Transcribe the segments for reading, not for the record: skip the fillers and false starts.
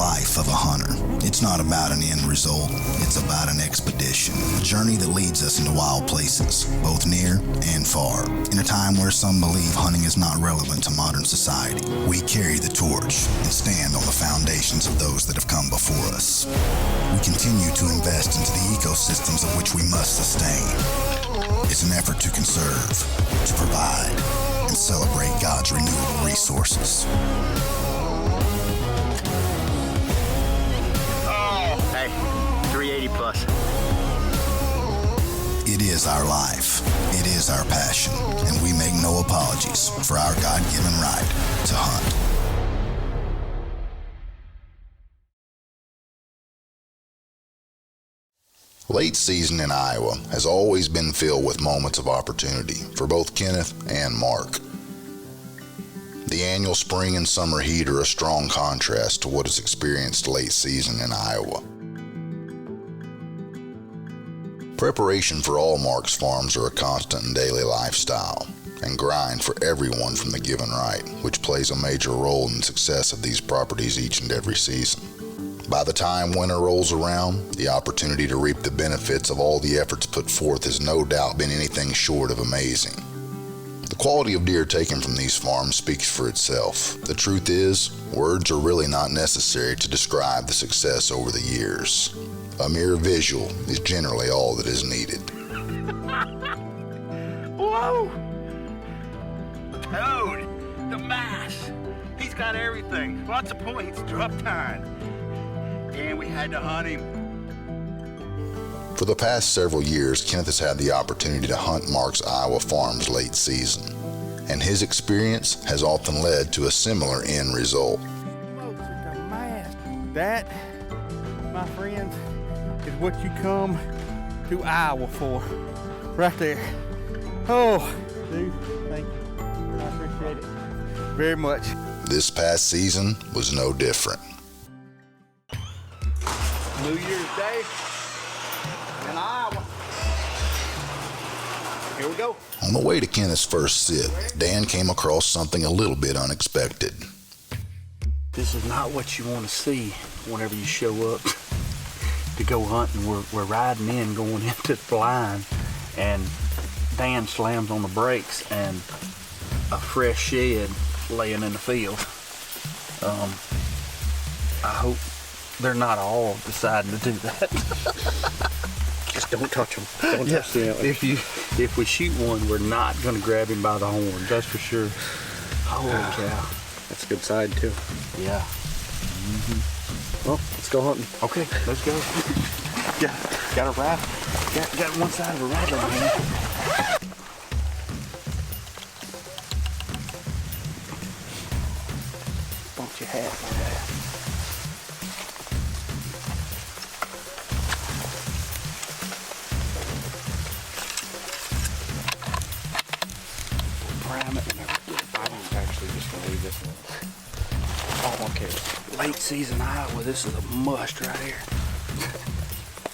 life of a hunter. It's not about an end result, it's about an expedition, a journey that leads us into wild places, both near and far. In a time where some believe hunting is not relevant to modern society, we carry the torch and stand on the foundations of those that have come before us. We continue to invest into the ecosystems of which we must sustain. It's an effort to conserve, to provide, and celebrate God's renewable resources. Hey, 380 plus. It is our life, it is our passion, and we make no apologies for our God-given right to hunt. Late season in Iowa has always been filled with moments of opportunity for both Kenneth and Mark. The annual spring and summer heat are a strong contrast to what is experienced late season in Iowa. Preparation for all Mark's farms are a constant and daily lifestyle and grind for everyone from the given right, which plays a major role in the success of these properties each and every season. By the time winter rolls around, the opportunity to reap the benefits of all the efforts put forth has no doubt been anything short of amazing. The quality of deer taken from these farms speaks for itself. The truth is, words are really not necessary to describe the success over the years. A mere visual is generally all that is needed. Whoa! Dude, the mass. He's got everything. Lots of points, drop time. And we had to hunt him. For the past several years, Kenneth has had the opportunity to hunt Mark's Iowa farms late season, and his experience has often led to a similar end result. That, my friends, is what you come to Iowa for, right there. Oh, dude, thank you. I appreciate it very much. This past season was no different. New Year's Day in Iowa. Here we go. On the way to Kenneth's first sit, Dan came across something a little bit unexpected. This is not what you want to see whenever you show up to go hunting. We're riding in, going into the blind, and Dan slams on the brakes and a fresh shed laying in the field. I hope they're not all deciding to do that. Just don't touch them. Don't touch the antler. If we shoot one, we're not going to grab him by the horn. That's for sure. Holy cow. That's a good side too. Yeah. Mm-hmm. Well, let's go hunting. Okay, let's go. Got a rifle. Got one side of a rifle, man. Bump your hat. Prime it whenever we get it. I'm actually just gonna leave this one. Oh, okay. Late season Iowa, this is a must right here.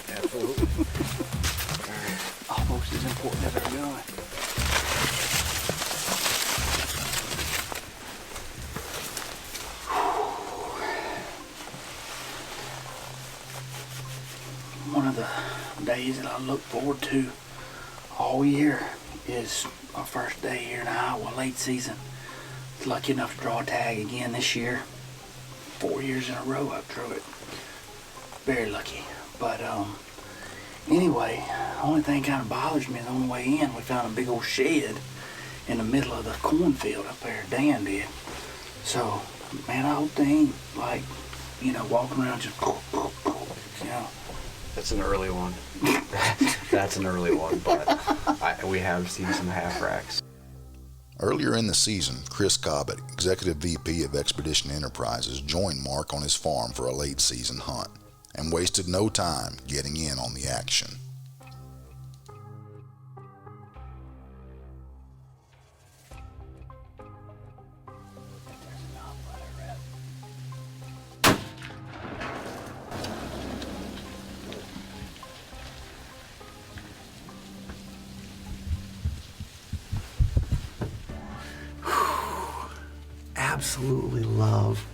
Absolutely. Almost as important as our gun. One of the days that I look forward to all year is our first day here in Iowa, late season. Lucky enough to draw a tag again this year. 4 years in a row I've drew it. Very lucky. But anyway, the only thing kind of bothers me is on the way in, we found a big old shed in the middle of the cornfield up there, Dan did. So, man, I hope they ain't like, walking around just, That's an early one. That's an early one, but we have seen some half racks. Earlier in the season, Chris Cobbett, Executive VP of Expedition Enterprises, joined Mark on his farm for a late season hunt and wasted no time getting in on the action. Absolutely love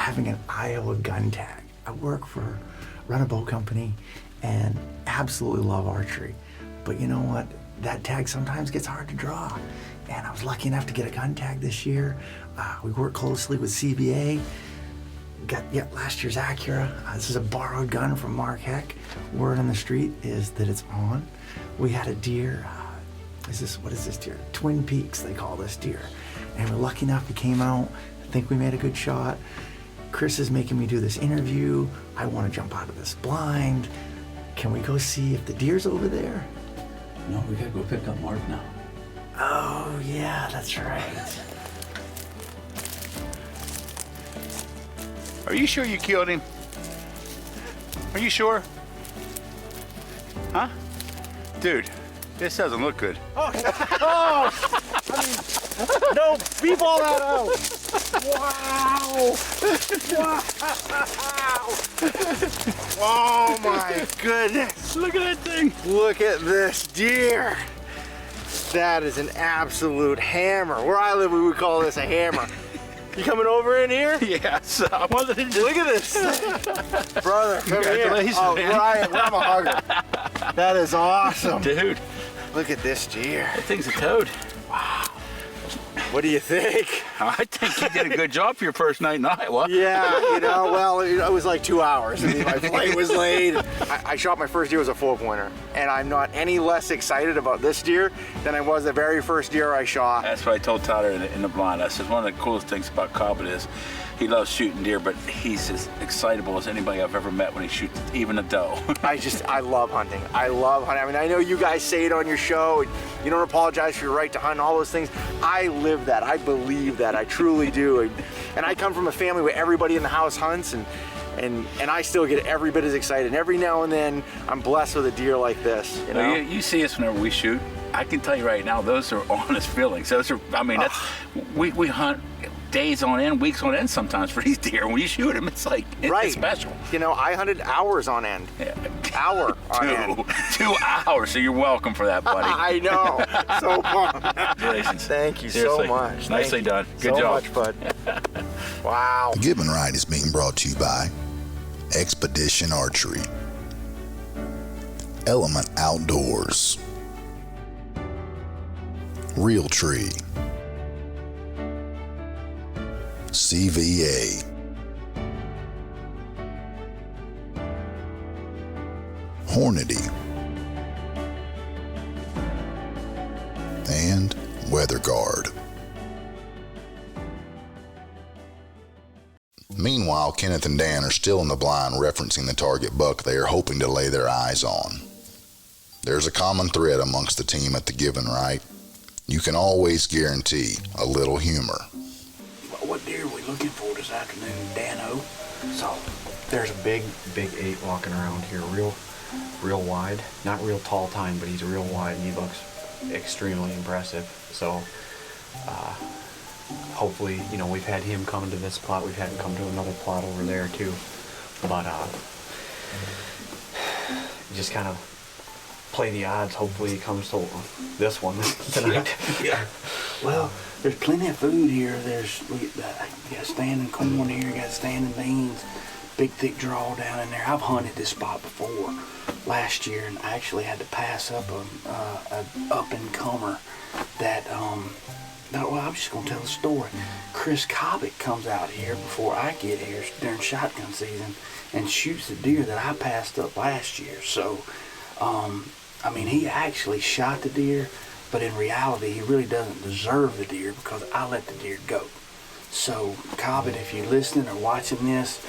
having an Iowa gun tag. I run a bow company and absolutely love archery. But you know what? That tag sometimes gets hard to draw. And I was lucky enough to get a gun tag this year. We work closely with CBA. Got last year's Acura. This is a borrowed gun from Mark Heck. Word on the street is that it's on. We had a deer. What is this deer? Twin Peaks, they call this deer. And we're lucky enough, he came out. I think we made a good shot. Chris is making me do this interview. I want to jump out of this blind. Can we go see if the deer's over there? No, we gotta go pick up Mark now. Oh, yeah, that's right. Are you sure you killed him? Are you sure? Huh? Dude, this doesn't look good. No, beep all that out. Wow. Oh my goodness. Look at that thing. Look at this deer. That is an absolute hammer. Where I live, we would call this a hammer. You coming over in here? Yes. I wanted to just... Look at this thing. Brother, come here. Congratulations, Oh, man. Ryan, I'm a hugger. That is awesome. Dude, Look at this deer. that thing's a toad. What do you think? I think you did a good job for your first night in Iowa. Yeah, well, it was like 2 hours. I mean, my flight was late. I shot my first deer as a 4-pointer, and I'm not any less excited about this deer than I was the very first deer I shot. That's what I told Tyler in the blind. I said one of the coolest things about Cobbett is he loves shooting deer, but he's as excitable as anybody I've ever met when he shoots even a doe. I love hunting. I love hunting. I mean, I know you guys say it on your show, and you don't apologize for your right to hunt and all those things. I live that. I believe that. I truly do. And I come from a family where everybody in the house hunts, and I still get every bit as excited. And every now and then, I'm blessed with a deer like this. You know? You see us whenever we shoot. I can tell you right now, those are honest feelings. Those are, I mean, that's we hunt days on end, weeks on end sometimes for these deer. When you shoot them, it's like, it's special. You know, I hunted hours on end. Yeah. Hour on end. 2 hours, so you're welcome for that, buddy. I know. So pumped. Congratulations. Thank you Seriously. so much. Nicely done. Good so job. much, bud. Wow. The Given Right is being brought to you by Expedition Archery, Element Outdoors, Real Tree, CVA, Hornady, and Weather Guard. Meanwhile, Kenneth and Dan are still in the blind referencing the target buck they are hoping to lay their eyes on. There's a common thread amongst the team at the Given Right. You can always guarantee a little humor. What deer are we looking for this afternoon, Dan-O? So there's a big 8 walking around here, real wide, not real tall tine, but he's real wide and he looks extremely impressive. So hopefully, you know, we've had him come to this plot, we've had him come to another plot over there too, but just kind of play the odds. Hopefully he comes to this one tonight. Yeah. Well, there's plenty of food here. We got standing corn here, got standing beans, big thick draw down in there. I've hunted this spot before last year, and I actually had to pass up a up-and-comer that well, I'm just gonna tell the story. Chris Cobbett comes out here before I get here during shotgun season and shoots the deer that I passed up last year. So I mean, he actually shot the deer, but in reality, he really doesn't deserve the deer because I let the deer go. So, Cobbett, if you're listening or watching this,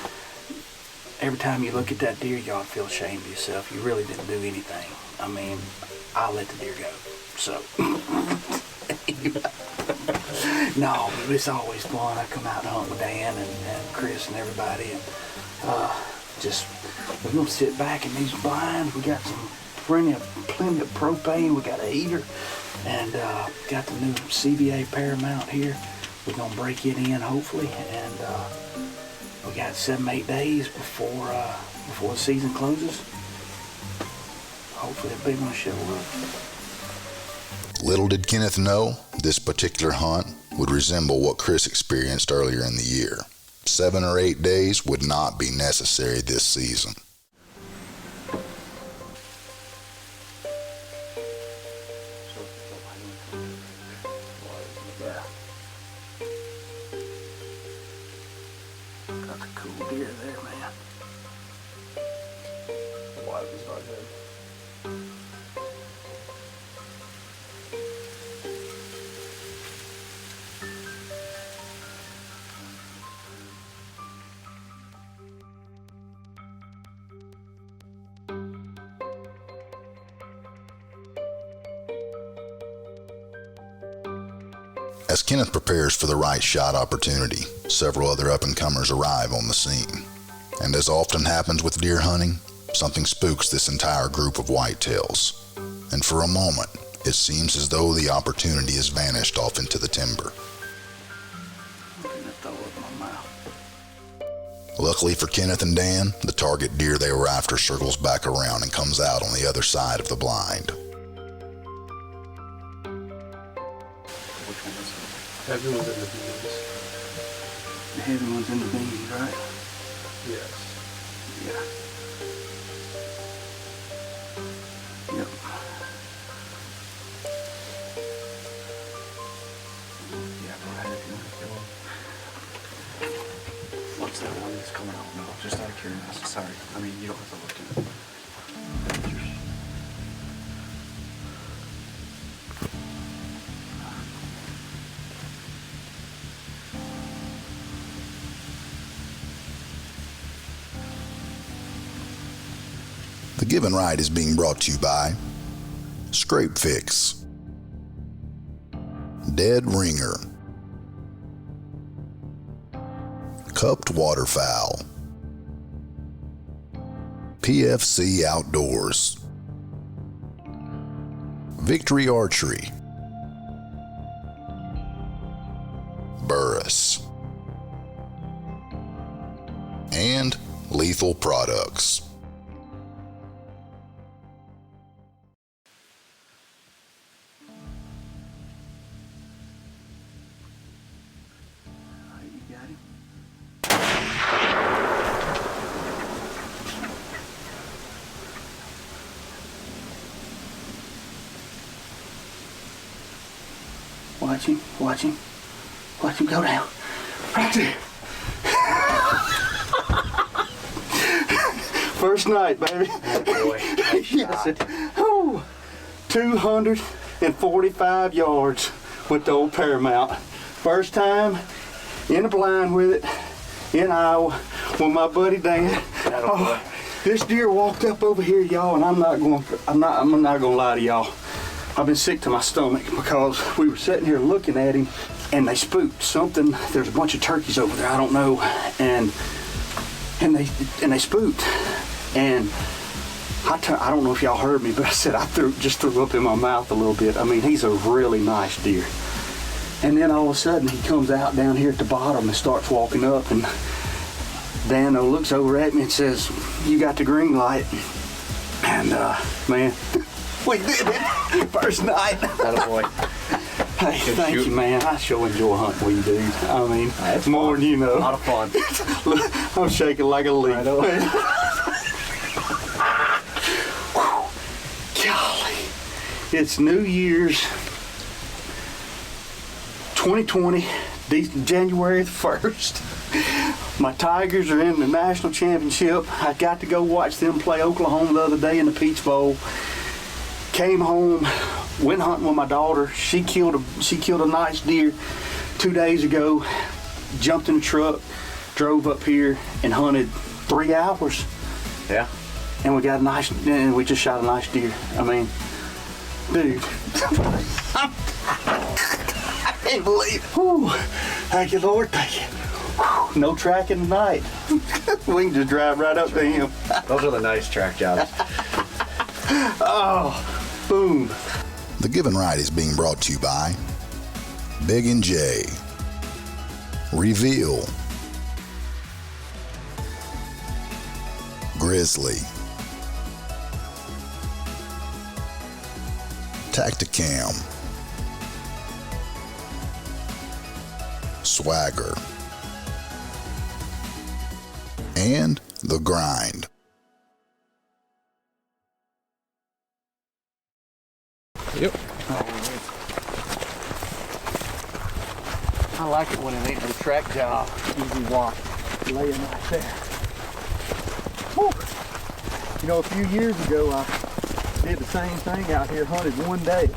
every time you look at that deer, you ought to feel ashamed of yourself. You really didn't do anything. I mean, I let the deer go. So, no, but it's always fun. I come out and hunt with Dan and Chris and everybody, and we're gonna sit back in these blinds. We got plenty of propane. We got a heater, and got the new CBA Paramount here. We're gonna break it in hopefully, and we got 7-8 days before the season closes. Hopefully a big one show up. Little did Kenneth know this particular hunt would resemble what Chris experienced earlier in the year. 7 or 8 days would not be necessary this season. Got the cool deer there, man. The white was not good. As Kenneth prepares for the right shot opportunity, several other up-and-comers arrive on the scene. And as often happens with deer hunting, something spooks this entire group of whitetails. And for a moment, it seems as though the opportunity has vanished off into the timber. I'm gonna throw up in my mouth. Luckily for Kenneth and Dan, the target deer they were after circles back around and comes out on the other side of the blind. Heavy one's in the beans. The heavy one's in the beans, right? Yes. Yeah. Yep. Yeah, go ahead if you want to kill him. What's that one that's coming out now? Just out of curiosity. Sorry. I mean, you don't have to look at it. The Given Right is being brought to you by Scrape Fix, Dead Ringer, Cupped Waterfowl, PFC Outdoors, Victory Archery, Burris, and Lethal Products. You got him? Watch him, watch him. Watch him go down. Right there. First night, baby. Oh boy. Yes. Oh, 245 yards with the old Paramount. First time in the blind with it in Iowa with my buddy Dan. Oh, this deer walked up over here, y'all, and I'm not gonna lie to y'all. I've been sick to my stomach because we were sitting here looking at him and they spooked something. There's a bunch of turkeys over there, I don't know, and they spooked. And I don't know if y'all heard me, but I said I just threw up in my mouth a little bit. I mean, he's a really nice deer. And then all of a sudden he comes out down here at the bottom and starts walking up, and Dan looks over at me and says, "You got the green light." And man, we did it. First night. Attaboy. Hey, thank you, man. I sure enjoy hunting with you, dude. I mean, it's more than you know. A lot of fun. I'm shaking like a leaf. Golly. It's New Year's 2020, January the 1st. My Tigers are in the national championship. I got to go watch them play Oklahoma the other day in the Peach Bowl. Came home, went hunting with my daughter. She killed a nice deer 2 days ago. Jumped in the truck, drove up here and hunted 3 hours. Yeah. And we just shot a nice deer. I mean, dude. I can't believe it. Whew. Thank you, Lord. Thank you. Whew. No tracking tonight. We can just drive right up to him. Those are the nice track jobs. Oh, boom. The Given Right is being brought to you by Big and J, Reveal, Grizzly, Tacticam, Swagger, and the grind. Yep. I like it when it ain't no track job. Easy walk. Laying right there. Whew. You know, a few years ago, I did the same thing out here, hunted one day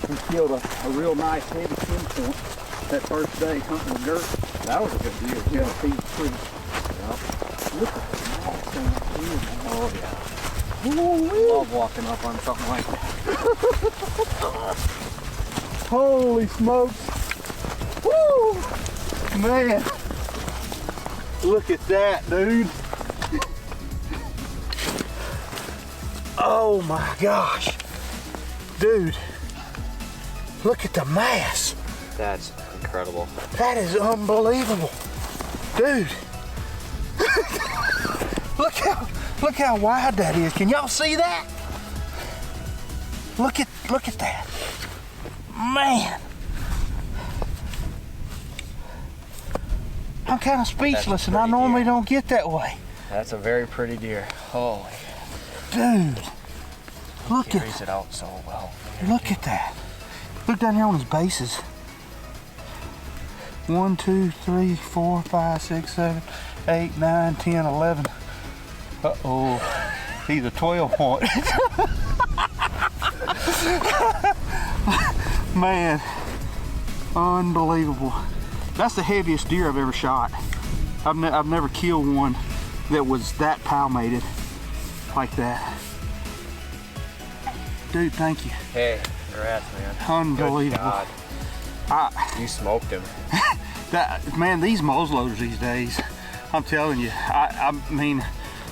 and killed a real nice heavy 10-point that first day hunting the dirt. That was a good deal. Yeah, he's pretty. Look at that thing up here, man. Oh, yeah. Ooh, love walking up on something like that. Holy smokes. Woo! Man. Look at that, dude. Oh my gosh. Dude. Look at the mass. That's incredible. That is unbelievable. Dude. Look how wide that is. Can y'all see that? Look at that. Man. I'm kind of speechless, and I normally don't get that way. That's a very pretty deer. Holy. Dude. Look Carries it out so well. Look at that. Look down here on his bases. 1, 2, 3, 4, 5, 6, 7, 8, 9, 10, 11. Uh-oh. He's a 12-point. Man. Unbelievable. That's the heaviest deer I've ever shot. I've never killed one that was that palmated like that. Dude, thank you. Hey, congrats, man. Unbelievable. Good God. You smoked him. Man, these muzzleloaders these days, I'm telling you, I mean,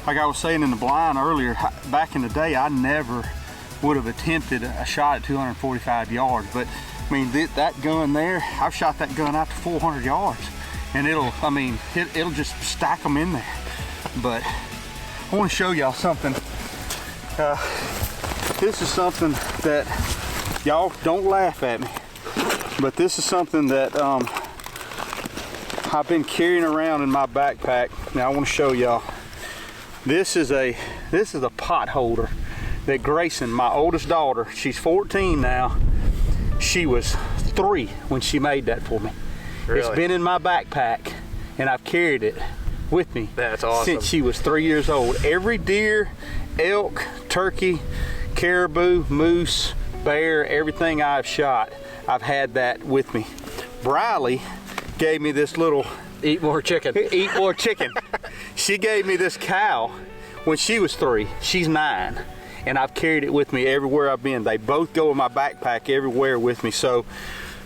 like I was saying in the blind earlier, back in the day, I never would have attempted a shot at 245 yards, but I mean, that gun there, I've shot that gun out to 400 yards, and it'll just stack them in there. But I want to show y'all something. This is something that, y'all don't laugh at me, but this is something that I've been carrying around in my backpack. Now I want to show y'all. This is a pot holder that Grayson, my oldest daughter, she's 14 now. She was 3 when she made that for me. Really? It's been in my backpack, and I've carried it with me. That's awesome. Since she was 3 years old. Every deer, elk, turkey, caribou, moose, bear, everything I've shot, I've had that with me. Briley gave me this little Eat more chicken. Eat more chicken. She gave me this cow when she was 3. She's 9. And I've carried it with me everywhere I've been. They both go in my backpack everywhere with me. So,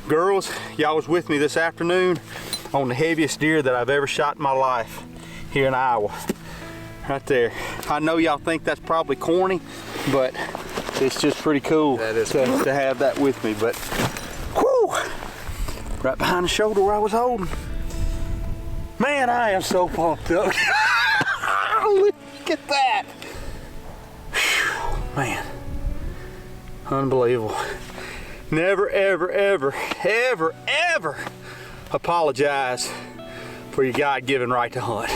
girls, y'all was with me this afternoon on the heaviest deer that I've ever shot in my life here in Iowa. Right there. I know y'all think that's probably corny, but it's just pretty cool to have that with me. But, whew, right behind the shoulder where I was holding. Man, I am so pumped up. Look at that. Man, unbelievable. Never, ever, ever, ever, ever apologize for your God-given right to hunt.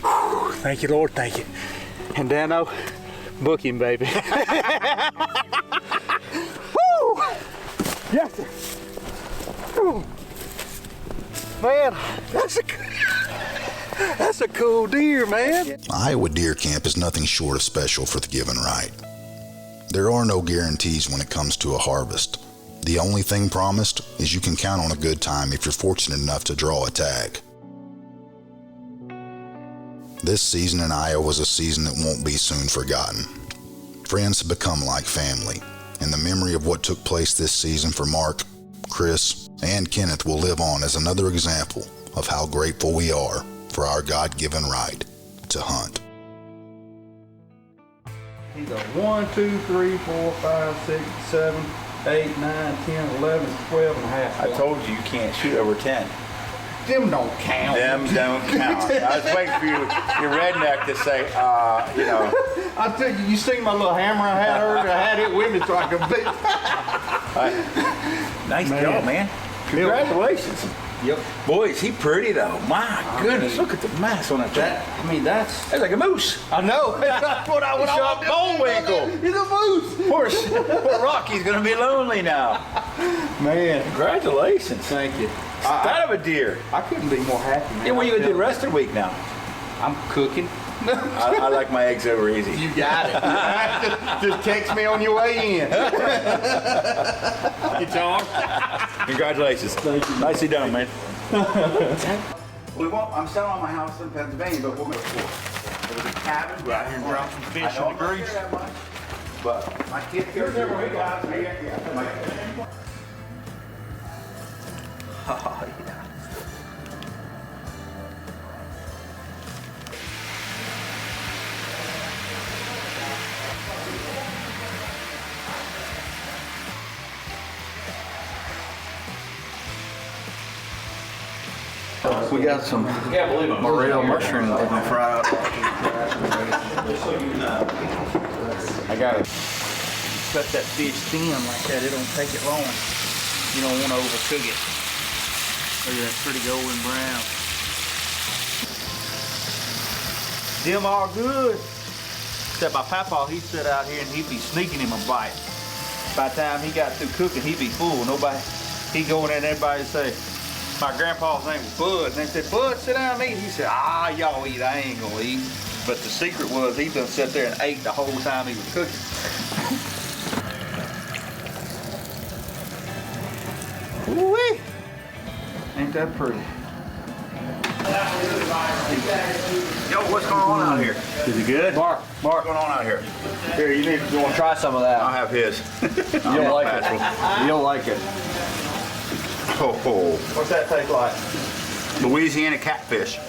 Whew, thank you, Lord, thank you. And Dano, book him, baby. Woo! Yes, sir. Whew. Man, that's a cool deer, man. Iowa Deer Camp is nothing short of special for the given right. There are no guarantees when it comes to a harvest. The only thing promised is you can count on a good time if you're fortunate enough to draw a tag. This season in Iowa was a season that won't be soon forgotten. Friends have become like family, and the memory of what took place this season for Mark, Chris, and Kenneth will live on as another example of how grateful we are for our God-given right to hunt. He's a 1, 2, 3, 4, 5, 6, 7, 8, 9, 10, 11, 12 and a half. I told you can't shoot over 10. Them don't count. Them don't count. I was waiting for your redneck to say, you know. I tell you, you seen my little hammer I had earlier? I had it with me so I could beat. Nice job, man. Congratulations. Yep. Boy, is he pretty though. My goodness, look at the mass on that thing. I mean, that's That's like a moose. I know. That's what I Shot Bullwinkle. He's a moose. Poor Rocky's gonna be lonely now. Man, Congratulations. thank you. That of a deer. I couldn't be more happy, man. Yeah, what are you gonna do the rest of the week now? I'm cooking. I like my eggs over easy. You got it. Just text me on your way in. You Tom? Congratulations. Thank you. Nicely done, man. I'm selling my house in Pennsylvania, but we'll go for it. It was a cabin. Right here and drop some fish in the grease. But my kid goes there. Oh, yeah. We got some morel mushroom that we fried. I gotta cut that fish thin like that. It don't take it long. You don't want to overcook it. Look at that pretty golden brown. Them all good. Except my papa, he'd sit out here and he'd be sneaking him a bite. By the time he got through cooking, he'd be full. Nobody, he'd go in there and everybody'd say, my grandpa's name was Bud, and they said, Bud, sit down and eat. He said, y'all eat, I ain't gonna eat. But the secret was he done sat there and ate the whole time he was cooking. Ooh-wee. Ain't that pretty? Yo, what's going on out here? Is it good? Mark, what's going on out here? Here, you want to try some of that? I'll have his. You don't like it. You don't like it. Oh, What's that taste like? Louisiana catfish.